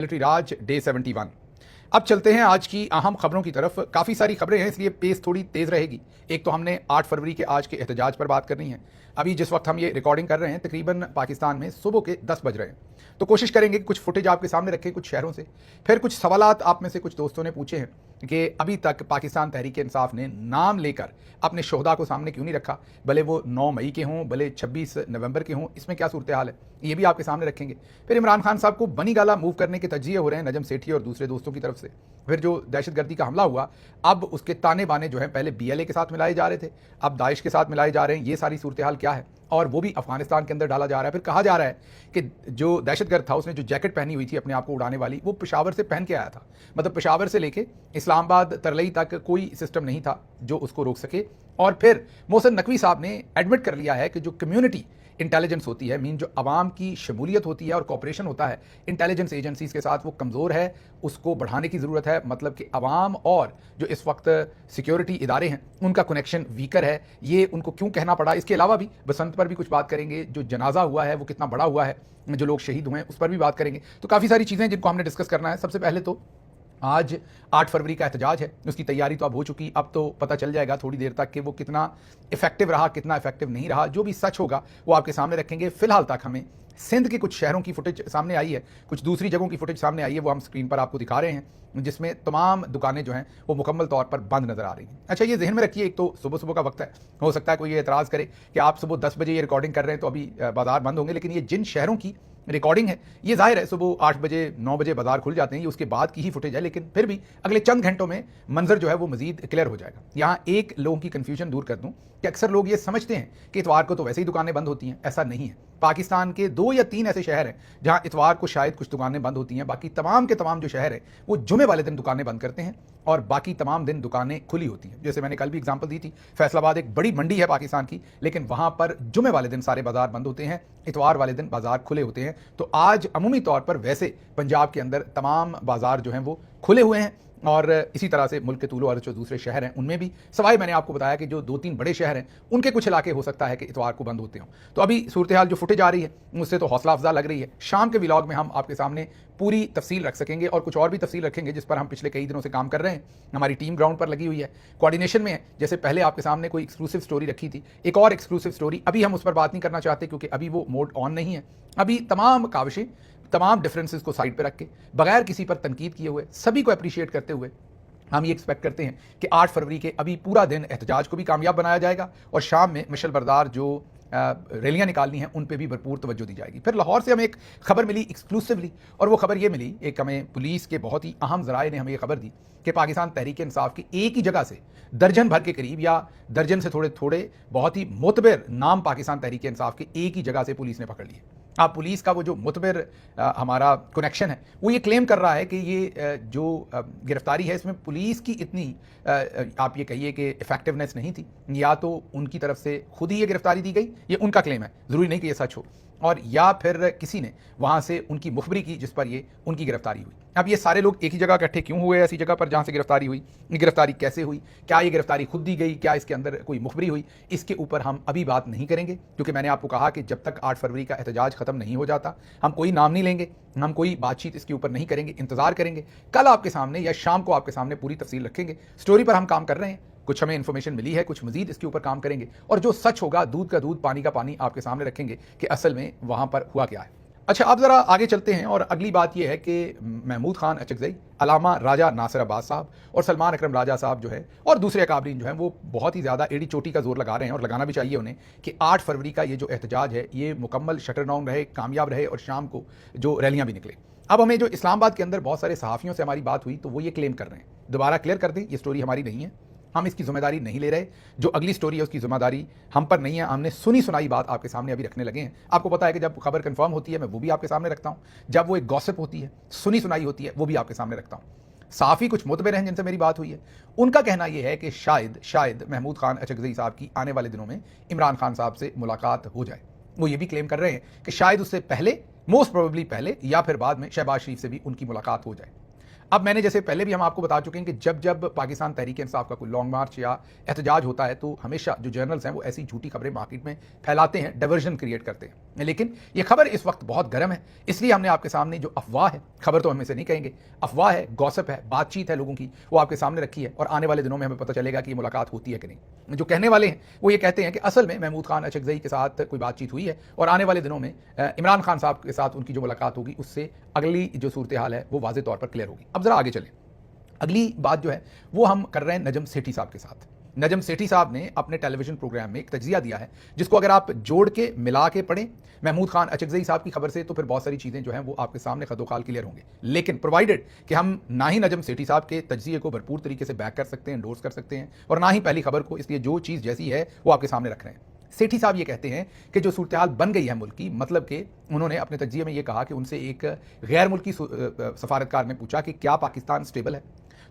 Military राज day 71। अब चलते हैं आज की अहम खबरों की तरफ। काफ़ी सारी खबरें हैं इसलिए पेस थोड़ी तेज़ रहेगी। एक तो हमने 8 फरवरी के आज के एहतजाज पर बात करनी है। अभी जिस वक्त हम ये रिकॉर्डिंग कर रहे हैं तकरीबन पाकिस्तान में सुबह के 10 बज रहे हैं, तो कोशिश करेंगे कि कुछ फुटेज आपके सामने रखें कुछ शहरों से। फिर कुछ सवालात आप में से कुछ दोस्तों ने पूछे हैं कि अभी तक पाकिस्तान तहरीक इंसाफ ने नाम लेकर अपने शोहदा को सामने क्यों नहीं रखा, भले वो 9 मई के हों भले 26 नवंबर के हों, इसमें क्या सूरत हाल है, ये भी आपके सामने रखेंगे। फिर इमरान खान साहब को बनी गाला मूव करने के तजिए हो रहे हैं नजम सेठी और दूसरे दोस्तों की तरफ से। फिर जो दहशतगर्दी का हमला हुआ, अब उसके ताने बाने जो हैं पहले BLA के साथ मिलाए जा रहे थे, अब दाइश के साथ मिलाए जा रहे हैं। ये सारी सूरत हाल क्या है, और वो भी अफगानिस्तान के अंदर डाला जा रहा है। फिर कहा जा रहा है कि जो दहशतगर्द था उसने जो जैकेट पहनी हुई थी अपने आप को उड़ाने वाली, वो पेशावर से पहन के आया था। मतलब पेशावर से लेके इस्लामाबाद तरलई तक कोई सिस्टम नहीं था जो उसको रोक सके। और फिर मोहसिन नकवी साहब ने एडमिट कर लिया है कि जो कम्युनिटी इंटेलिजेंस होती है, मीन जो अवाम की शमूलियत होती है और कॉपरेशन होता है इंटेलिजेंस एजेंसीज के साथ, वो कमज़ोर है, उसको बढ़ाने की ज़रूरत है। मतलब कि अवाम और जो इस वक्त सिक्योरिटी इदारे हैं उनका कनेक्शन वीकर है। ये उनको क्यों कहना पड़ा। इसके अलावा भी बसंत पर भी कुछ बात करेंगे, जो जनाजा हुआ है वो कितना बड़ा हुआ है, जो लोग शहीद हुए हैं उस पर भी बात करेंगे। तो काफ़ी सारी चीज़ें जिनको हमने डिस्कस करना है। सबसे पहले तो आज 8 फरवरी का एहतजाज है, उसकी तैयारी तो अब हो चुकी। अब तो पता चल जाएगा थोड़ी देर तक कि वो कितना इफेक्टिव रहा कितना इफेक्टिव नहीं रहा। जो भी सच होगा वो आपके सामने रखेंगे। फिलहाल तक हमें सिंध के कुछ शहरों की फुटेज सामने आई है, कुछ दूसरी जगहों की फुटेज सामने आई है, वो हम स्क्रीन पर आपको दिखा रहे हैं, जिसमें तमाम दुकानें जो हैं वो मुकम्मल तौर पर बंद नजर आ रही हैं। अच्छा, ये जहन में रखिए, एक तो सुबह सुबह का वक्त है, हो सकता है कोई ये एतराज़ करे कि आप सुबह 10 बजे ये रिकॉर्डिंग कर रहे हैं तो अभी बाजार बंद होंगे, लेकिन ये जिन शहरों की रिकॉर्डिंग है, ये जाहिर है सुबह 8 बजे 9 बजे बाजार खुल जाते हैं, ये उसके बाद की ही फुटेज है, लेकिन फिर भी अगले चंद घंटों में मंजर जो है वो मजीद क्लियर हो जाएगा। यहाँ एक लोगों की कन्फ्यूजन दूर कर दूं कि अक्सर लोग ये समझते हैं कि इतवार को तो वैसे ही दुकानें बंद होती हैं। ऐसा नहीं है। पाकिस्तान के 2 या 3 ऐसे शहर हैं जहां इतवार को शायद कुछ दुकानें बंद होती हैं, बाकी तमाम के तमाम जो शहर हैं वो जुमे वाले दिन दुकानें बंद करते हैं और बाकी तमाम दिन दुकानें खुली होती हैं। जैसे मैंने कल भी एग्जांपल दी थी, फैसलाबाद एक बड़ी मंडी है पाकिस्तान की, लेकिन वहां पर जुमे वाले दिन सारे बाजार बंद होते हैं, इतवार वाले दिन बाजार खुले होते हैं। तो आज अमूमी तौर पर वैसे पंजाब के अंदर तमाम बाजार जो हैं वो खुले हुए हैं, और इसी तरह से मुल्क के तूलो और जो दूसरे शहर हैं उनमें भी, सवाई मैंने आपको बताया कि जो 2-3 बड़े शहर हैं उनके कुछ इलाके हो सकता है कि इतवार को बंद होते हों। तो अभी सूरत हाल जो फुटेज आ रही है उससे तो हौसला अफजा लग रही है। शाम के व्लॉग में हम आपके सामने पूरी तफसील रख सकेंगे और कुछ और भी तफसील रखेंगे जिस पर हम पिछले कई दिनों से काम कर रहे हैं। हमारी टीम ग्राउंड पर लगी हुई है, कोऑर्डिनेशन में है। जैसे पहले आपके सामने कोई एक्सक्लूसिव स्टोरी रखी थी, एक और एक्सक्लूसिव स्टोरी अभी हम उस पर बात नहीं करना चाहते क्योंकि अभी वो मोड ऑन नहीं है। अभी तमाम काविशें, तमाम डिफरेंसेस को साइड पर रख के, बगैर किसी पर तनकीद किए हुए, सभी को अप्रिशिएट करते हुए, हम ये एक्सपेक्ट करते हैं कि 8 फरवरी के अभी पूरा दिन एहतजाज को भी कामयाब बनाया जाएगा और शाम में मशल बरदार जो रैलियां निकालनी हैं उन पे भी भरपूर तवज्जो दी जाएगी। फिर लाहौर से हमें एक खबर मिली एक्सक्लूसिवली, और वो खबर ये मिली, एक हमें पुलिस के बहुत ही अहम जराए ने हमें ये खबर दी कि पाकिस्तान तहरीक इंसाफ की एक ही जगह से दर्जन भर के करीब या दर्जन से थोड़े थोड़े बहुत ही मोतबर नाम पाकिस्तान तहरीक इंसाफ के एक ही जगह से पुलिस ने पकड़ लिए। आप पुलिस का वो जो मुतबर हमारा कनेक्शन है वो ये क्लेम कर रहा है कि ये जो गिरफ्तारी है इसमें पुलिस की इतनी आप ये कहिए कि इफेक्टिवनेस नहीं थी, या तो उनकी तरफ से खुद ही ये गिरफ्तारी दी गई, ये उनका क्लेम है, ज़रूरी नहीं कि ये सच हो, और या फिर किसी ने वहाँ से उनकी मुखबरी की जिस पर ये उनकी गिरफ्तारी हुई। अब ये सारे लोग एक ही जगह इकट्ठे क्यों हुए ऐसी जगह पर जहाँ से गिरफ्तारी हुई, ये गिरफ्तारी कैसे हुई, क्या ये गिरफ्तारी खुद दी गई, क्या इसके अंदर कोई मुखबरी हुई, इसके ऊपर हम अभी बात नहीं करेंगे क्योंकि मैंने आपको कहा कि जब तक 8 फरवरी का एहतजाज ख़त्म नहीं हो जाता हम कोई नाम नहीं लेंगे, हम कोई बातचीत इसके ऊपर नहीं करेंगे, इंतजार करेंगे। कल आपके सामने या शाम को आपके सामने पूरी तफसील रखेंगे। स्टोरी पर हम काम कर रहे हैं, कुछ हमें इन्फॉर्मेशन मिली है, कुछ मजीद इसके ऊपर काम करेंगे, और जो सच होगा दूध का दूध पानी का पानी आपके सामने रखेंगे कि असल में वहां पर हुआ क्या है। अच्छा, अब जरा आगे चलते हैं और अगली बात यह है कि महमूद खान अचकजई, अलामा राजा नासिर अब्बास साहब और सलमान अकरम राजा साहब जो है और दूसरे अकाबरीन जो हैं वो बहुत ही ज़्यादा एड़ी चोटी का जोर लगा रहे हैं, और लगाना भी चाहिए उन्हें, कि 8 फरवरी का ये जो एहतजाज है ये मुकम्मल शटर डाउन रहे, कामयाब रहे और शाम को जो रैलियाँ भी निकले। अब हमें जो इस्लामाबाद के अंदर बहुत सारे सहाफ़ियों से हमारी बात हुई तो वो ये क्लेम कर रहे हैं, दोबारा क्लियर कर दें, ये स्टोरी हमारी नहीं है, हम इसकी जिम्मेदारी नहीं ले रहे, जो अगली स्टोरी है उसकी जिम्मेदारी हम पर नहीं है। हमने सुनी सुनाई बात आपके सामने अभी रखने लगे हैं। आपको पता है कि जब खबर कंफर्म होती है मैं वो भी आपके सामने रखता हूँ, जब वो एक गॉसिप होती है, सुनी सुनाई होती है, वो भी आपके सामने रखता हूँ। साफ़ी कुछ मुतबर हैं जिनसे मेरी बात हुई है, उनका कहना यह है कि शायद महमूद खान अचकजई साहब की आने वाले दिनों में इमरान खान साहब से मुलाकात हो जाए। वो ये भी क्लेम कर रहे हैं कि शायद उससे पहले, मोस्ट प्रोबेबली पहले या फिर बाद में शहबाज शरीफ से भी उनकी मुलाकात हो जाए। अब मैंने जैसे पहले भी हम आपको बता चुके हैं कि जब जब पाकिस्तान तहरीक इंसाफ का कोई लॉन्ग मार्च या एहतजाज होता है तो हमेशा जो जर्नल्स हैं वो ऐसी झूठी खबरें मार्केट में फैलाते हैं, डाइवर्जन क्रिएट करते हैं। लेकिन ये खबर इस वक्त बहुत गर्म है, इसलिए हमने आपके सामने जो अफवाह है, खबर तो हम इसे नहीं कहेंगे, अफवाह है, गॉसिप है, बातचीत है लोगों की, वो आपके सामने रखी है। और आने वाले दिनों में हमें पता चलेगा कि ये मुलाकात होती है कि नहीं। जो कहने वाले हैं वो ये कहते हैं कि असल में महमूद खान अचकज़ई के साथ कोई बातचीत हुई है और आने वाले दिनों में इमरान खान साहब के साथ उनकी जो मुलाकात होगी उससे अगली जो सूरत हाल है वो वाज़ेह तौर पर क्लियर होगी। अब जरा आगे चलें। अगली बात जो है वो हम कर रहे हैं नजम सेठी साहब के साथ। नजम सेठी साहब ने अपने टेलीविजन प्रोग्राम में एक तज्जिया दिया है जिसको अगर आप जोड़ के मिला के पढ़ें महमूद खान अचकज़ई साहब की खबर से तो फिर बहुत सारी चीज़ें जो हैं वो आपके सामने खदोखाल क्लियर होंगे। लेकिन प्रोवाइडेड कि हम ना ही नजम सेठी साहब के तज्जिए को भरपूर तरीके से बैक कर सकते हैं, एंडोर्स कर सकते हैं, और ना ही पहली खबर को, इसलिए जो चीज़ जैसी है वो आपके सामने रख रहे हैं। सेठी साहब ये कहते हैं कि जो सूरत हाल बन गई है मुल्क की, मतलब कि उन्होंने अपने तज्जिए में ये कहा कि उनसे एक गैर मुल्की सफारतकार ने पूछा कि क्या पाकिस्तान स्टेबल है,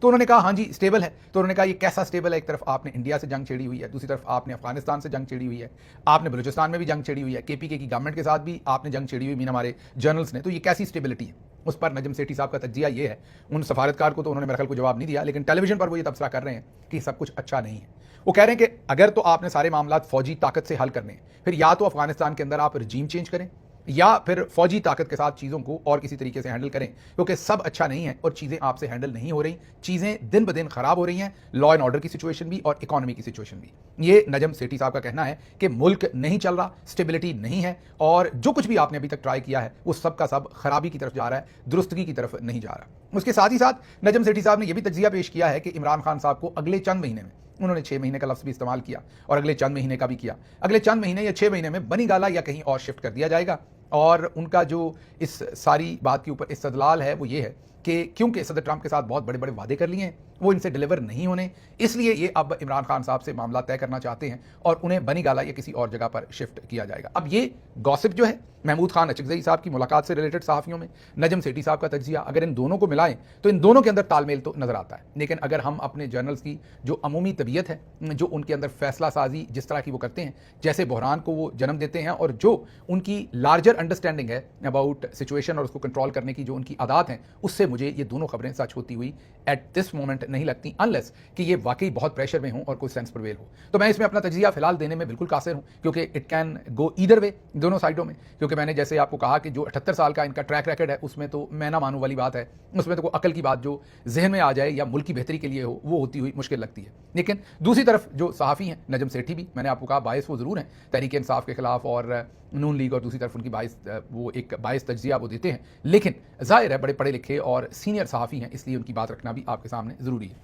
तो उन्होंने कहा हाँ जी स्टेबल है। तो उन्होंने कहा ये कैसा स्टेबल है, एक तरफ आपने इंडिया से जंग छेड़ी हुई है, दूसरी तरफ आपने अफगानिस्तान से जंग छेड़ी हुई है, आपने बलूचिस्तान में भी जंग छेड़ी हुई है, केपीके की गवर्नमेंट के साथ भी आपने जंग छेड़ी हुई, मीन हमारे जर्नल्स ने, तो ये कैसी स्टेबिलिटी है। उस पर नजम सेठी साहब का तज्जिया ये है, उन सफारतकार को तो उन्होंने मेरे ख्याल को जवाब नहीं दिया, लेकिन टेलीविजन पर वो ये तबसरा कर रहे हैं कि सब कुछ अच्छा नहीं है। वो कह रहे हैं कि अगर तो आपने सारे मामला फौजी ताकत से हल करने हैं, फिर या तो अफगानिस्तान के अंदर आप रजीम चेंज करें या फिर फौजी ताकत के साथ चीज़ों को और किसी तरीके से हैंडल करें, क्योंकि सब अच्छा नहीं है और चीज़ें आपसे हैंडल नहीं हो रही, चीज़ें दिन ब दिन खराब हो रही हैं, लॉ एंड ऑर्डर की सिचुएशन भी और इकोनॉमी की सिचुएशन भी। ये नजम सेठी साहब का कहना है कि मुल्क नहीं चल रहा, स्टेबिलिटी नहीं है, और जो कुछ भी आपने अभी तक ट्राई किया है वो सब का सब खराबी की तरफ जा रहा है, दुरुस्तगी की तरफ नहीं जा रहा। उसके साथ ही साथ नजम सेठी साहब ने यह भी तज्जिया पेश किया है कि इमरान खान साहब को अगले चंद महीने में, उन्होंने 6 महीने का लफ्ज़ भी इस्तेमाल किया और अगले चंद महीने का भी किया, अगले चंद महीने या 6 महीने में बनी गाला या कहीं और शिफ्ट कर दिया जाएगा। और उनका जो इस सारी बात के ऊपर इस्तदलाल है वो ये है कि क्योंकि सदर ट्रंप के साथ बहुत बड़े बड़े वादे कर लिए हैं, वो इनसे डिलीवर नहीं होने, इसलिए ये अब इमरान खान साहब से मामला तय करना चाहते हैं और उन्हें बनी गाला या किसी और जगह पर शिफ्ट किया जाएगा। अब ये गॉसिप जो है महमूद खान अचकज़ई साहब की मुलाकात से रिलेटेड सहाफ़ियों में, नजम सेठी साहब का तज्जिया, अगर इन दोनों को मिलाएं तो इन दोनों के अंदर तालमेल तो नज़र आता है। लेकिन अगर हम अपने जर्नल्स की जो अमूमी तबीयत है, जो उनके अंदर फैसला साजी जिस तरह की वो करते हैं, जैसे बहरान को वो जन्म देते हैं, और जो उनकी लार्जर अंडरस्टैंडिंग है अबाउट सिचुएशन और उसको कंट्रोल करने की जो उनकी आदत हैं, उससे मुझे ये दोनों खबरें सच होती हुई एट दिस मोमेंट नहीं लगती, अनलेस कि ये वाकई बहुत प्रेशर में हो और कोई सेंस प्रिवेल हो। तो मैं इसमें अपना तजिया फिलहाल देने में बिल्कुल कासिर हूँ, क्योंकि it can go either way, दोनों साइडों में। क्योंकि मैंने जैसे आपको कहा कि जो 78 साल का इनका ट्रैक रिकॉर्ड है उसमें तो मैं ना मानूं वाली बात है, उसमें तो कोई अकल की बात जो जहन में आ जाए या मुल्क की बेहतरी के लिए हो वो होती हुई मुश्किल लगती है। लेकिन दूसरी तरफ जो सहाफ़ी हैं, नजम सेठी भी, मैंने आपको कहा बायस वो ज़रूर हैं तहरीक इंसाफ के खिलाफ और नून लीग, और दूसरी तरफ उनकी बायस वो एक बायस तज्जिया वो देते हैं, लेकिन ज़ाहिर है बड़े पढ़े लिखे और सीनियर सहाफ़ी हैं, इसलिए उनकी बात रखना भी आपके सामने ज़रूरी है।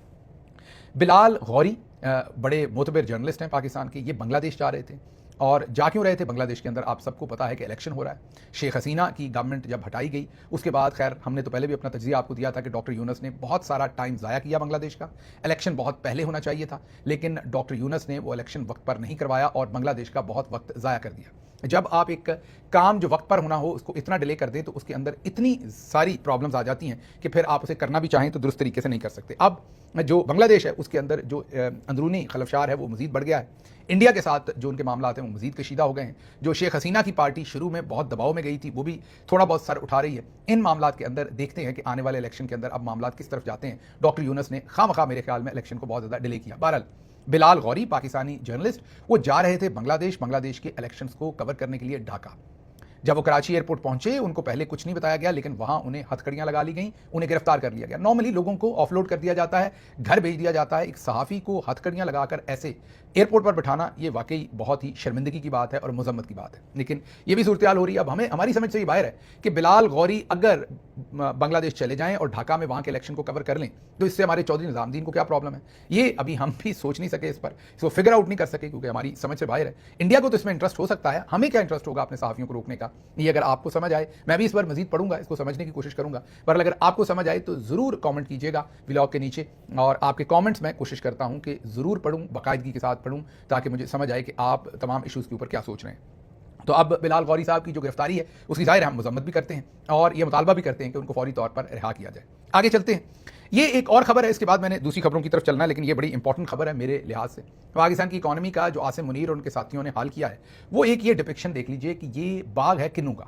बिलाल गौरी बड़े मोतबर जर्नलिस्ट हैं पाकिस्तान के, ये बांग्लादेश जा रहे थे, और जा क्यों रहे थे बांग्लादेश के अंदर, आप सबको पता है कि इलेक्शन हो रहा है। शेख हसीना की गवर्नमेंट जब हटाई गई उसके बाद, खैर हमने तो पहले भी अपना तज्जिया आपको दिया था कि डॉक्टर यूनस ने बहुत सारा टाइम ज़ाया किया बांग्लादेश का, इलेक्शन बहुत पहले होना चाहिए था, लेकिन डॉक्टर यूनस ने वो इलेक्शन वक्त पर नहीं करवाया और बांग्लादेश का बहुत वक्त ज़ाया कर दिया। जब आप एक काम जो वक्त पर होना हो उसको इतना डिले कर दें तो उसके अंदर इतनी सारी प्रॉब्लम्स आ जाती हैं कि फिर आप उसे करना भी चाहें तो दुरुस्त तरीके से नहीं कर सकते। अब जो बांग्लादेश है उसके अंदर जो अंदरूनी खलफशार है वो मज़ीद बढ़ गया है, इंडिया के साथ जो उनके मामला हैं वो मज़ीद कशीदा हो गए हैं। जो शेख हसीना की पार्टी शुरू में बहुत दबाव में गई थी वो भी थोड़ा बहुत सर उठा रही है। इन मामला के अंदर देखते हैं कि आने वाले इलेक्शन के अंदर अब मामला किस तरफ जाते हैं। डॉक्टर यूनस ने खामखा मेरे ख्याल में इलेक्शन को बहुत ज़्यादा डिले किया। बहरहाल बिलाल गौरी पाकिस्तानी जर्नलिस्ट, वो जा रहे थे बांग्लादेश के इलेक्शंस को कवर करने के लिए ढाका। जब वो कराची एयरपोर्ट पहुंचे उनको पहले कुछ नहीं बताया गया, लेकिन वहां उन्हें हथकड़ियां लगा ली गई, उन्हें गिरफ्तार कर लिया गया। नॉर्मली लोगों को ऑफलोड कर दिया जाता है, घर भेज दिया जाता है, एक सहाफ़ी को हथकड़ियां लगाकर ऐसे एयरपोर्ट पर बिठाना ये वाकई बहुत ही शर्मिंदगी की बात है और मुज़म्मत की बात है। लेकिन ये भी सूरत हाल हो रही है। अब हमारी समझ से ये बाहर है कि बिलाल गौरी अगर बांग्लादेश चले जाएं और ढाका में वहाँ के इलेक्शन को कवर कर लें तो इससे हमारे चौधरी निज़ामुद्दीन को क्या प्रॉब्लम है, ये अभी हम भी सोच नहीं सके, इस पर इसको फिगर आउट नहीं कर सके, क्योंकि हमारी समझ से बाहर है। इंडिया को तो इसमें इंटरेस्ट हो सकता है, हमें क्या इंटरेस्ट होगा अपने सहाफ़ियों को रोकने का, ये अगर आपको समझ आए। मैं भी इस पर मजीद पढ़ूंगा, इसको समझने की कोशिश करूंगा, पर अगर आपको समझ आए तो ज़रूर कमेंट कीजिएगा व्लॉग के नीचे, और आपके कमेंट्स में कोशिश करता हूं कि ज़रूर पढ़ूं, बाकायदगी के साथ पढ़ूं, ताकि मुझे समझ आए कि आप तमाम इशूज़ के ऊपर क्या सोच रहे हैं। तो अब बिलाल गौरी साहब की जो गिरफ्तारी है उसकी ज़ाहिर हम मजम्मत भी करते हैं और ये मुतालबा भी करते हैं कि उनको फौरी तौर पर रिहा किया जाए। आगे चलते हैं, ये एक और खबर है, इसके बाद मैंने दूसरी खबरों की तरफ चलना है, लेकिन ये बड़ी इंपॉर्टेंट खबर है मेरे लिहाज से। पाकिस्तान की इकॉनमी का जो आसिम मुनीर और उनके साथियों ने हाल किया है वो एक ये डिपिक्शन देख लीजिए कि ये बाग है किन्नू का,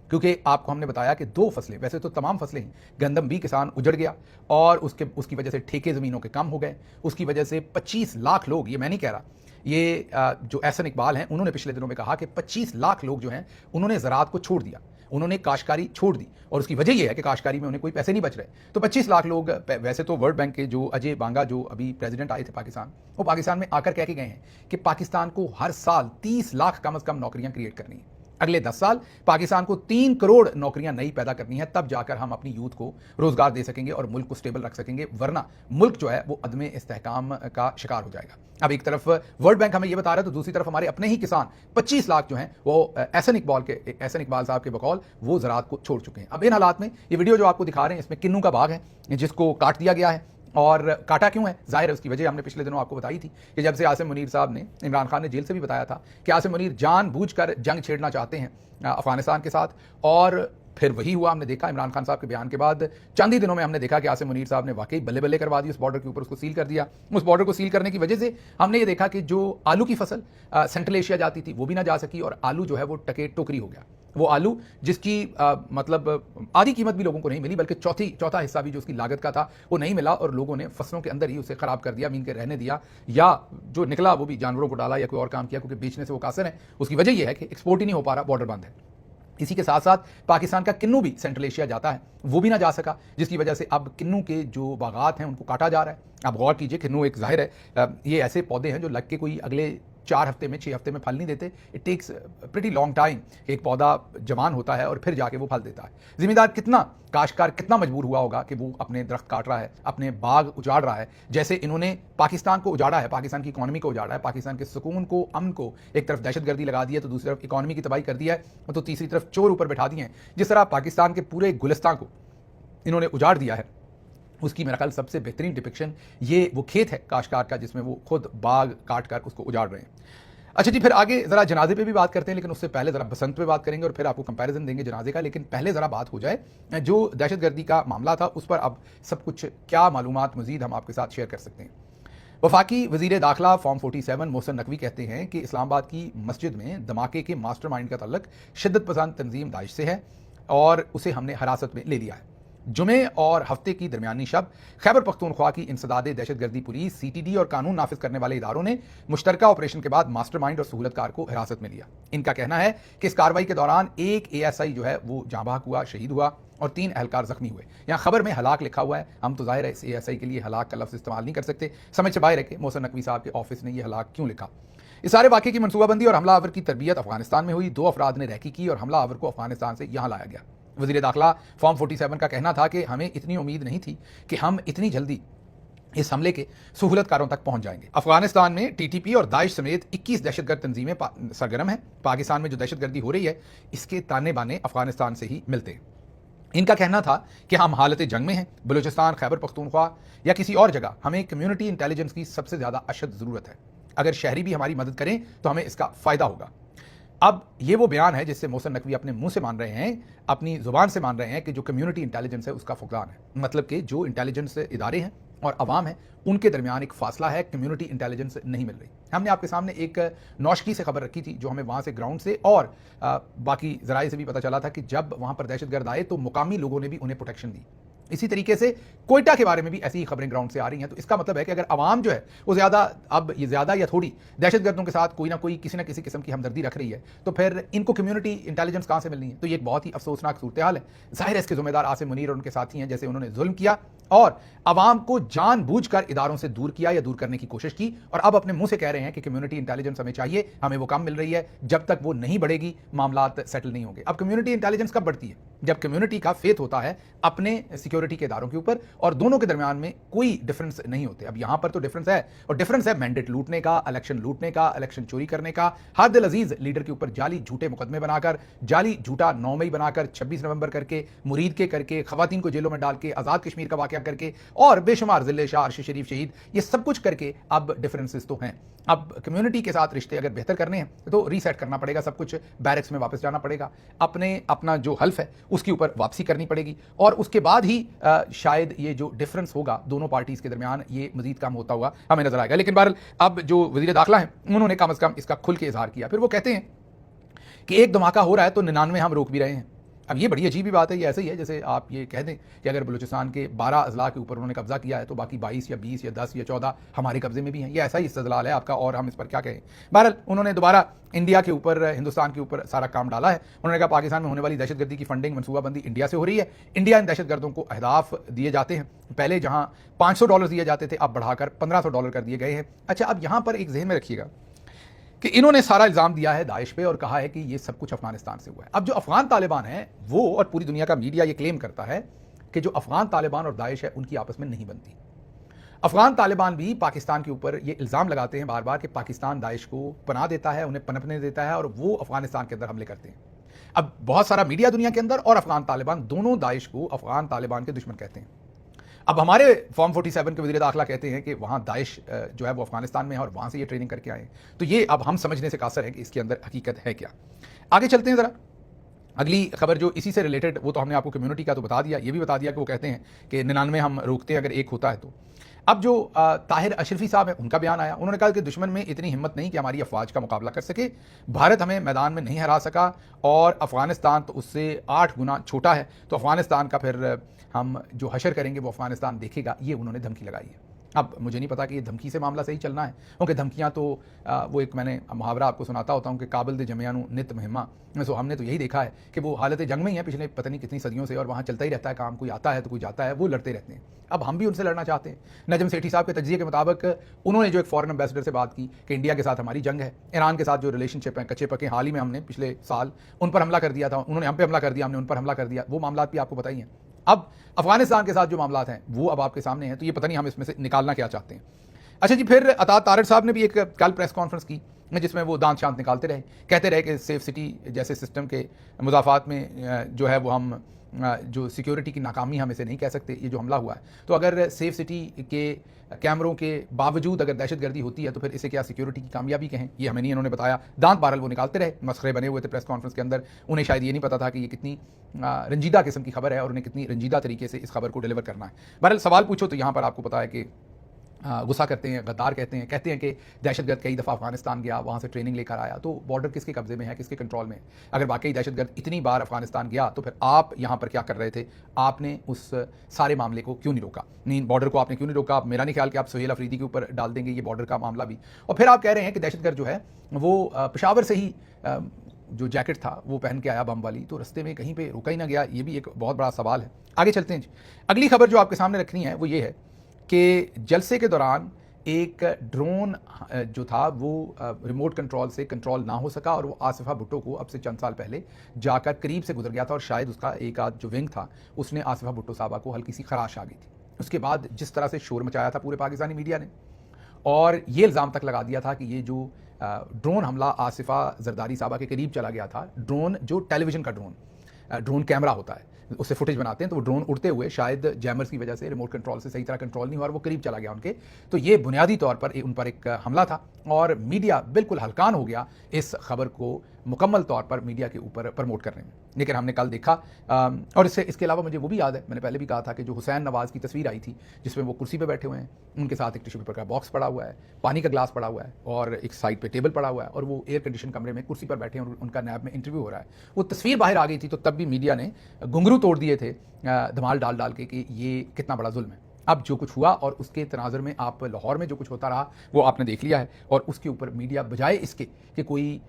क्योंकि आपको हमने बताया कि 2 फसलें, वैसे तो तमाम फसलें ही, गंदम भी किसान उजड़ गया और उसकी वजह से ठेके ज़मीनों के कम हो गए। उसकी वजह से 25 लाख लोग, ये मैं नहीं कह रहा, ये जो एहसन इकबाल हैं उन्होंने पिछले दिनों में कहा कि 25 लाख लोग जो हैं उन्होंने ज़राअत को छोड़ दिया, उन्होंने काश्तकारी छोड़ दी और उसकी वजह यह है कि काश्तकारी में उन्हें कोई पैसे नहीं बच रहे। तो 25 लाख लोग, वैसे तो वर्ल्ड बैंक के जो अजय बांगा जो अभी प्रेसिडेंट आए थे पाकिस्तान, वो पाकिस्तान में आकर कह के गए हैं कि पाकिस्तान को हर साल 30 लाख कम से कम नौकरियां क्रिएट करनी है। अगले 10 साल पाकिस्तान को 3 करोड़ नौकरियां नई पैदा करनी है, तब जाकर हम अपनी यूथ को रोजगार दे सकेंगे और मुल्क को स्टेबल रख सकेंगे, वरना मुल्क जो है वो अदम इस्तेहकाम का शिकार हो जाएगा। अब एक तरफ वर्ल्ड बैंक हमें ये बता रहा है तो दूसरी तरफ हमारे अपने ही किसान 25 लाख जो हैं वो एहसन इकबाल साहब के बकौल वो ज़राअत को छोड़ चुके हैं। अब इन हालात में ये वीडियो जो आपको दिखा रहे हैं इसमें किन्नू का बाग है जिसको काट दिया गया है। और काटा क्यों है? जाहिर है उसकी वजह हमने पिछले दिनों आपको बताई थी कि जब से आसिम मुनीर साहब ने, इमरान खान ने जेल से भी बताया था कि आसिम मुनीर जानबूझकर जंग छेड़ना चाहते हैं अफगानिस्तान के साथ, और फिर वही हुआ। हमने देखा इमरान खान साहब के बयान के बाद चंद ही दिनों में हमने देखा कि आसिम मुनीर साहब ने वाकई बल्ले बल्ले करवा दी उस बॉर्डर के ऊपर, उसको सील कर दिया। उस बॉर्डर को सील करने की वजह से हमने ये देखा कि जो आलू की फसल सेंट्रल एशिया जाती थी वो भी ना जा सकी और आलू जो है वो टके टोकरी हो गया। वो आलू जिसकी मतलब आधी कीमत भी लोगों को नहीं मिली, बल्कि चौथा हिस्सा भी जो उसकी लागत का था वो नहीं मिला और लोगों ने फसलों के अंदर ही उसे खराब कर दिया, मीन के रहने दिया, या जो निकला वो भी जानवरों को डाला या कोई और काम किया, क्योंकि बेचने से वो कासिर है। उसकी वजह यह है कि एक्सपोर्ट ही नहीं हो पा रहा, बॉर्डर बंद है। इसी के साथ साथ पाकिस्तान का किन्नू भी सेंट्रल एशिया जाता है, वो भी ना जा सका, जिसकी वजह से अब किन्नू के जो बागात हैं उनको काटा जा रहा है। आप गौर कीजिए, किन्नू एक जाहिर है ये ऐसे पौधे हैं जो लग के कोई अगले 4 हफ्ते में 6 हफ्ते में फल नहीं देते। It takes pretty long time. एक पौधा जवान होता है और फिर जाके वो फल देता है। जिम्मेदार काश्तकार कितना मजबूर हुआ होगा कि वो अपने दरख्त काट रहा है, अपने बाग उजाड़ रहा है, जैसे इन्होंने पाकिस्तान को उजाड़ा है, पाकिस्तान की इकॉनमी को उजाड़ा है, पाकिस्तान के सुकून को, अमन को। एक तरफ दहशतगर्दी लगा दी है तो दूसरी तरफ इकॉनमी की तबाही कर दिया है, तो तीसरी तरफ चोर ऊपर बैठा दिए हैं। जिस तरह पाकिस्तान के पूरे गुलिस्तान को इन्होंने उजाड़ दिया है, उसकी मेरा ख्याल सबसे बेहतरीन डिपिक्शन ये वो खेत है काश्तकार का जिसमें वो खुद बाग काट कर उसको उजाड़ रहे हैं। अच्छा जी, फिर आगे ज़रा जनाजे पे भी बात करते हैं, लेकिन उससे पहले ज़रा बसंत पे बात करेंगे और फिर आपको कंपैरिजन देंगे जनाजे का। लेकिन पहले ज़रा बात हो जाए जो दहशतगर्दी का मामला था उस पर अब सब कुछ क्या मालूमात मज़ीद हम आपके साथ शेयर कर सकते हैं। वफाकी वज़ीर दाखिला फॉर्म 47 मोहसिन नकवी कहते हैं कि इस्लामाबाद की मस्जिद में धमाके के मास्टरमाइंड का तल्लुक शिद्दत पसंद तंजीम दाइश से है और उसे हमने हिरासत में ले लिया है। जुमे और हफ्ते की दरमियानी शब खैबर पख्तूनख्वा की इंसदादे दहशतगर्दी पुलिस, CTD और कानून नाफिज करने वाले इदारों ने मुश्तरका ऑपरेशन के बाद मास्टरमाइंड और सहूलतकार को हिरासत में लिया। इनका कहना है कि इस कार्रवाई के दौरान एक ASI जो है वो जाँ बहक हुआ, शहीद हुआ और 3 एहलकार जख्मी हुए। यहाँ खबर में हलाक लिखा हुआ है, हम तो जाहिर है इस ASI के लिए हलाक का लफ्ज़ इस्तेमाल नहीं कर सकते। समझ से बाहर है कि मोहसिन नकवी साहब के ऑफिस ने यह हलाक क्यों लिखा। इस सारे वाक़े की मनसूबाबंदी और हमलावर की तरबियत अफगानिस्तान में हुई। 2 अफराद ने रैकी की और हमलावर को अफगानिस्तान से यहाँ लाया गया। वज़ीर दाखिला फॉर्म 47 का कहना था कि हमें इतनी उम्मीद नहीं थी कि हम इतनी जल्दी इस हमले के सहूलतकारों तक पहुंच जाएंगे। अफगानिस्तान में TTP और दाइश समेत 21 दहशतगर्द तंजीमें सरगर्म हैं। पाकिस्तान में जो दहशतगर्दी हो रही है इसके ताने बाने अफगानिस्तान से ही मिलते हैं। इनका कहना था कि हम हालत जंग में हैं। बलूचिस्तान, खैबर पख्तूनख्वा या किसी और जगह हमें कम्युनिटी इंटेलिजेंस की सबसे ज़्यादा अशद ज़रूरत है। अगर शहरी भी हमारी मदद करें तो हमें इसका फ़ायदा होगा। अब ये वो बयान है जिससे मोहसिन नकवी अपने मुंह से मान रहे हैं, अपनी ज़ुबान से मान रहे हैं कि जो कम्युनिटी इंटेलिजेंस है उसका फुकदान है। मतलब कि जो इंटेलिजेंस इदारे हैं और अवाम है उनके दरमियान एक फासला है, कम्युनिटी इंटेलिजेंस नहीं मिल रही। हमने आपके सामने एक नौशकी से खबर रखी थी जो हमें वहाँ से ग्राउंड से और बाकी ज़राए से भी पता चला था कि जब वहाँ पर दहशतगर्द आए तो मुकामी लोगों ने भी उन्हें प्रोटेक्शन दी। इसी तरीके से कोयटा के बारे में भी ऐसी ही खबरें ग्राउंड से आ रही हैं। तो इसका मतलब है कि अगर आवाम जो है वो ज़्यादा या थोड़ी दहशतगर्दों के साथ कोई ना कोई किसी न किसी किस्म की हमदर्दी रख रही है तो फिर इनको कम्युनिटी इंटेलिजेंस कहाँ से मिलनी है। तो ये एक बहुत ही अफसोसनाक सूरत हाल है। जाहिर है इसके जिम्मेदार आसिम मुनीर और उनके साथी हैं, जैसे उन्होंने जुल्म किया और आवाम को जानबूझकर इदारों से दूर किया या दूर करने की कोशिश की और अब अपने मुंह से कह रहे हैं कि कम्युनिटी इंटेलिजेंस हमें चाहिए, हमें वो कम मिल रही है। जब तक वो नहीं बढ़ेगी मामलात सेटल नहीं होंगे। अब कम्युनिटी इंटेलिजेंस कब बढ़ती है? जब कम्युनिटी का फेथ होता है अपने सिक्योरिटी के इदारों के ऊपर और दोनों के दरमियान में कोई डिफरेंस नहीं होते। अब यहां पर तो डिफरेंस है और डिफरेंस है मैंडेट लूटने का, इलेक्शन लूटने का, इलेक्शन चोरी करने का, हद दिल अजीज लीडर के ऊपर जाली झूठे मुकदमे बनाकर, जाली झूठा 9 मई बनाकर, 26 नवंबर करके, मुरीद के करके, खवातीन को जेलों में डाल के, आज़ाद कश्मीर का वाकया करके और बेशुमार जिले शाह, अर्श शरीफ शहीद, ये सब कुछ करके अब डिफरेंसेस तो हैं। अब कम्युनिटी के साथ रिश्ते अगर बेहतर करने हैं तो रीसेट करना पड़ेगा, सब कुछ बैरक्स में वापस जाना पड़ेगा, अपना जो हल्फ है उसके ऊपर वापसी करनी पड़ेगी और उसके बाद ही शायद ये जो डिफरेंस होगा दोनों पार्टीज के दरमियान ये मजीद कम होता हुआ हमें नजर आएगा। लेकिन बहरहाल अब जो वज़ीर दाखिला है उन्होंने कम से कम इसका खुल के इजहार किया। फिर वो कहते हैं कि एक धमाका हो रहा है तो 99 हम रोक भी रहे हैं अब ये बड़ी अजीब बात है, ये ऐसे ही है जैसे आप ये कह दें कि अगर बलूचिस्तान के 12 अजला के ऊपर उन्होंने कब्जा किया है तो बाकी 22 या 20 या 10 या 14 हमारे कब्जे में भी हैं। ये ऐसा ही इस्तदलाल है आपका, और हम इस पर क्या कहें। बहरहाल उन्होंने दोबारा इंडिया के ऊपर, हिंदुस्तान के ऊपर सारा काम डाला है। उन्होंने कहा पाकिस्तान में होने वाली दहशतगर्दी की फंडिंग मनसूबाबंदी इंडिया से हो रही है। इंडिया इन दहशतगर्दों को अहदाफ दिए जाते हैं। पहले जहां $500 दिए जाते थे, अब बढ़ाकर $1500 कर दिए गए हैं। अच्छा, अब यहां पर एक जहन में रखिएगा कि इन्होंने सारा इल्ज़ाम दिया है दाइश पे और कहा है कि ये सब कुछ अफगानिस्तान से हुआ है। अब जो अफगान तालिबान है वो, और पूरी दुनिया का मीडिया ये क्लेम करता है कि जो अफगान तालिबान और दाइश है उनकी आपस में नहीं बनती। अफगान तालिबान भी पाकिस्तान के ऊपर ये इल्ज़ाम लगाते हैं बार बार कि पाकिस्तान दाइश को पनाह देता है, उन्हें पनपने देता है और वो अफगानिस्तान के अंदर हमले करते हैं। अब बहुत सारा मीडिया दुनिया के अंदर और अफगान तालिबान दोनों दाइश को अफगान तालिबान के दुश्मन कहते हैं। अब हमारे फॉर्म 47 के वज़ीर दाखिला कहते हैं कि वहाँ दाइश जो है वो अफगानिस्तान में है और वहाँ से ये ट्रेनिंग करके आए। तो ये अब हम समझने से कासर है कि इसके अंदर हकीकत है क्या। आगे चलते हैं ज़रा। अगली खबर जो इसी से रिलेटेड, वो तो हमने आपको कम्युनिटी का तो बता दिया, ये भी बता दिया कि वो कहते हैं कि 99 हम रोकते हैं अगर एक होता है तो। अब जो ताहिर अशरफी साहब है उनका बयान आया। उन्होंने कहा कि दुश्मन में इतनी हिम्मत नहीं कि हमारी अफवाज का मुकाबला कर सके। भारत हमें मैदान में नहीं हरा सका और अफगानिस्तान तो उससे 8 गुना छोटा है, तो अफगानिस्तान का फिर हम जो हशर करेंगे वो अफगानिस्तान देखेगा। ये उन्होंने धमकी लगाई है। अब मुझे नहीं पता कि ये धमकी से मामला सही चलना है, क्योंकि धमकियां तो वो एक मैंने मुहावरा आपको सुनाता होता हूँ कि काबिल दे जमियानु नित मुहिमा। सो हमने तो यही देखा है कि वो हालत जंग में ही है पिछले पता नहीं कितनी सदियों से, और वहाँ चलता ही रहता है काम। कोई आता है तो कोई जाता है, वो लड़ते रहते हैं। अब हम भी उनसे लड़ना चाहते हैं। नजम सेठी साहब के तज्जिए के मुताबिक उन्होंने जो एक फॉरेन एम्बेसडर से बात की कि इंडिया के साथ हमारी जंग है, ईरान के साथ जो रिलेशनशिप है कच्चे पक्के, हाल ही में हमने पिछले साल उन पर हमला कर दिया था, उन्होंने हम पे हमला कर दिया, हमने उन पर हमला कर दिया। वो मामला भी आपको पता ही है। अब अफगानिस्तान के साथ जो मामला हैं वो अब आपके सामने हैं, तो ये पता नहीं हम इसमें से निकालना क्या चाहते हैं। अच्छा जी, फिर अता तारड़ साहब ने भी एक कल प्रेस कॉन्फ्रेंस की जिसमें वो दांत शांत निकालते रहे, कहते रहे कि सेफ सिटी जैसे सिस्टम के मुदाफ़ात में जो है वो हम जो सिक्योरिटी की नाकामी हम इसे नहीं कह सकते, ये जो हमला हुआ है। तो अगर सेफ सिटी के कैमरों के बावजूद अगर दहशतगर्दी होती है तो फिर इसे क्या सिक्योरिटी की कामयाबी कहें, ये हमें नहीं इन्होंने बताया। दांत बहरहाल वो निकालते रहे, मसखरे बने हुए थे प्रेस कॉन्फ्रेंस के अंदर। उन्हें शायद ये नहीं पता था कि ये कितनी रंजीदा किस्म की खबर है और उन्हें कितनी रंजीदा तरीके से इस खबर को डिलीवर करना है। बहरहाल सवाल पूछो तो यहाँ पर आपको पता है कि गुस्सा करते हैं, गद्दार कहते हैं कि दहशतगर्द कई दफ़ा अफगानिस्तान गया, वहाँ से ट्रेनिंग लेकर आया। तो बॉर्डर किसके कब्जे में है, किसके कंट्रोल में? अगर वाकई दहशतगर्द इतनी बार अफगानिस्तान गया तो फिर आप यहाँ पर क्या कर रहे थे? आपने उस सारे मामले को क्यों नहीं रोका? नहीं, बॉर्डर को आपने क्यों नहीं रोका? मेरा नहीं ख्याल कि आप सुहेल अफरीदी के ऊपर डाल देंगे ये बॉर्डर का मामला भी। और फिर आप कह रहे हैं कि दहशतगर्द जो है वो पेशावर से ही जो जैकेट था वो पहन के आया बम वाली, तो रस्ते में कहीं पे रुका ही ना गया। ये भी एक बहुत बड़ा सवाल है। आगे चलते हैं। अगली खबर जो आपके सामने रखनी है वो ये है कि जलसे के दौरान एक ड्रोन जो था वो रिमोट कंट्रोल से कंट्रोल ना हो सका और वो आसिफा भुट्टो को अब से चंद साल पहले जाकर करीब से गुजर गया था, और शायद उसका एक आध जो विंग था उसने आसिफा भुट्टो साहबा को हल्की सी खराश आ गई थी। उसके बाद जिस तरह से शोर मचाया था पूरे पाकिस्तानी मीडिया ने, और ये इल्ज़ाम तक लगा दिया था कि ये जो ड्रोन हमला आसिफा जरदारी साहबा के करीब चला गया था, ड्रोन जो टेलीविज़न का ड्रोन कैमरा होता है उससे फुटेज बनाते हैं, तो वो ड्रोन उड़ते हुए शायद जैमर्स की वजह से रिमोट कंट्रोल से सही तरह कंट्रोल नहीं हुआ और वो करीब चला गया उनके। तो ये बुनियादी तौर पर उन पर एक हमला था और मीडिया बिल्कुल हलकान हो गया इस खबर को मुकम्मल तौर पर मीडिया के ऊपर प्रमोट करने में। लेकिन हमने कल देखा और इसके अलावा मुझे वो भी याद है, मैंने पहले भी कहा था कि जो हुसैन नवाज़ की तस्वीर आई थी जिसमें वो कुर्सी पे बैठे हुए हैं, उनके साथ एक टिश्यू पेपर का बॉक्स पड़ा हुआ है, पानी का ग्लास पड़ा हुआ है और एक साइड पे टेबल पड़ा हुआ है और वो एयर कंडीशन कमरे में कुर्सी पर बैठे हैं और उनका नैब में इंटरव्यू हो रहा है। वो तस्वीर बाहर आ गई थी तो तब भी मीडिया ने घुंघरू तोड़ दिए थे धमाल डाल के कि ये कितना बड़ा जुल्म है। अब जो कुछ हुआ और उसके तनाजुर में आप लाहौर में जो कुछ होता रहा वो आपने देख लिया है, और उसके ऊपर मीडिया बजाय इसके कि कोई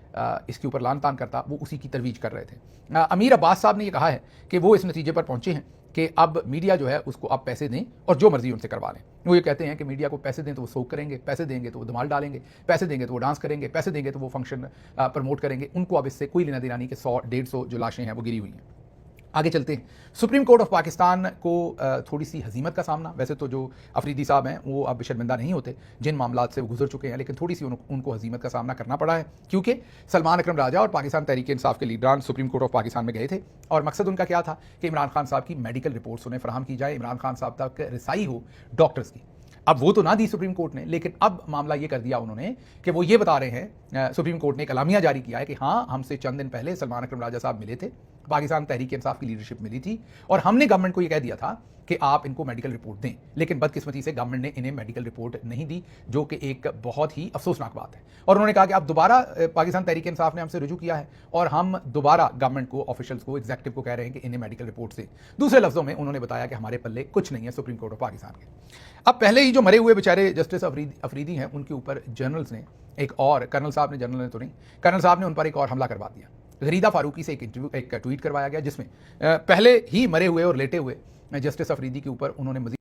इसके ऊपर लान तान करता, वो उसी की तरवीज कर रहे थे। अमीर अब्बास साहब ने ये कहा है कि वो इस नतीजे पर पहुंचे हैं कि अब मीडिया जो है उसको आप पैसे दें और जो मर्जी उनसे करवा लें। वो ये कहते हैं कि मीडिया को पैसे दें तो वो सोक करेंगे, पैसे देंगे तो वो धमाल डालेंगे, पैसे देंगे तो वो डांस करेंगे, पैसे देंगे तो वो फंक्शन प्रमोट करेंगे। उनको अब इससे कोई लेना देना नहीं कि 100-150 जो लाशें हैं वो गिरी हुई हैं। आगे चलते हैं। सुप्रीम कोर्ट ऑफ पाकिस्तान को थोड़ी सी हजीमत का सामना, वैसे तो जो अफरीदी साहब हैं वो अब शर्मिंदा नहीं होते जिन मामलात से वो गुजर चुके हैं, लेकिन थोड़ी सी उनको हजीमत का सामना करना पड़ा है क्योंकि सलमान अकरम राजा और पाकिस्तान तहरीक इंसाफ के लीडरान सुप्रीम कोर्ट ऑफ पाकिस्तान में गए थे और मकसद उनका क्या था कि इमरान खान साहब की मेडिकल रिपोर्ट्स उन्हें फराहम की जाए, इमरान खान साहब तक रिसाई हो डॉक्टर्स की। अब वो तो ना दी सुप्रीम कोर्ट ने, लेकिन अब मामला ये कर दिया उन्होंने कि वो ये बता रहे हैं, सुप्रीम कोर्ट ने एक अलामिया जारी किया है कि हाँ, हमसे चंद दिन पहले सलमान अकरम राजा साहब मिले थे, पाकिस्तान तहरीक इंसाफ की लीडरशिप मिली थी और हमने गवर्नमेंट को यह कह दिया था कि आप इनको मेडिकल रिपोर्ट दें, लेकिन बदकिस्मती से गवर्नमेंट ने इन्हें मेडिकल रिपोर्ट नहीं दी, जो कि एक बहुत ही अफसोसनाक बात है। और उन्होंने कहा कि अब दोबारा पाकिस्तान तहरीक इंसाफ ने हमसे रुजू किया है और हम दोबारा गवर्नमेंट को, ऑफिशियल्स को, एग्जीक्यूटिव को कह रहे हैं कि इन्हें मेडिकल रिपोर्ट से। दूसरे लफ्जों में उन्होंने बताया कि हमारे पल्ले कुछ नहीं है सुप्रीम कोर्ट ऑफ पाकिस्तान के। अब पहले ही जो मरे हुए बेचारे जस्टिस अफरीदी हैं, उनके ऊपर जर्नल्स ने एक और, कर्नल साहब ने, जनरल ने तो नहीं, कर्नल साहब ने उन पर एक और हमला करवा दिया। गरीदा फारूकी से एक ट्वीट करवाया गया जिसमें पहले ही मरे हुए और लेटे हुए जस्टिस अफरीदी के ऊपर उन्होंने मजीद